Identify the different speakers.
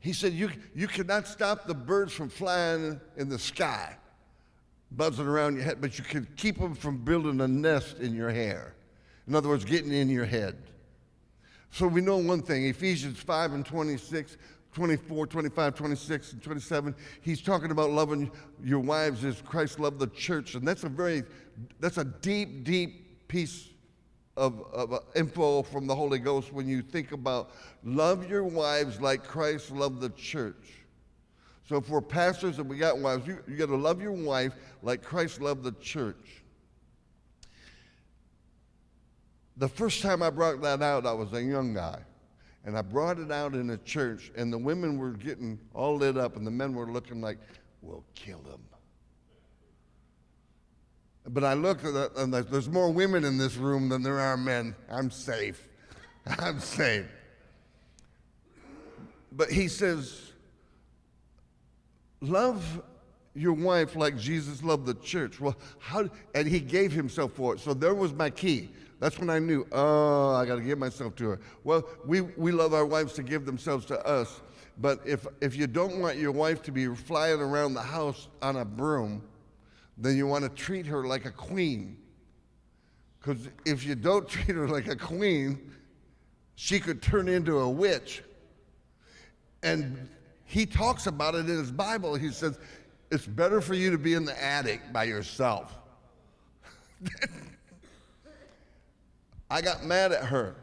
Speaker 1: He said, you cannot stop the birds from flying in the sky, buzzing around your head, but you can keep them from building a nest in your hair. In other words, getting in your head. So we know one thing, Ephesians 5 and 26, 24, 25, 26, and 27, he's talking about loving your wives as Christ loved the church. And that's a deep, deep piece of info from the Holy Ghost when you think about love your wives like Christ loved the church. So if we're pastors and we got wives, you got to love your wife like Christ loved the church. The first time I brought that out, I was a young guy. And I brought it out in a church, and the women were getting all lit up, and the men were looking like, we'll kill him. But I looked at it, and there's more women in this room than there are men. I'm safe. I'm safe. But he says, love your wife like Jesus loved the church. Well, and he gave himself for it. So there was my key. That's when I knew, I got to give myself to her. Well, we love our wives to give themselves to us. But if you don't want your wife to be flying around the house on a broom, then you want to treat her like a queen. Because if you don't treat her like a queen, she could turn into a witch. And he talks about it in his Bible. He says, it's better for you to be in the attic by yourself. I got mad at her.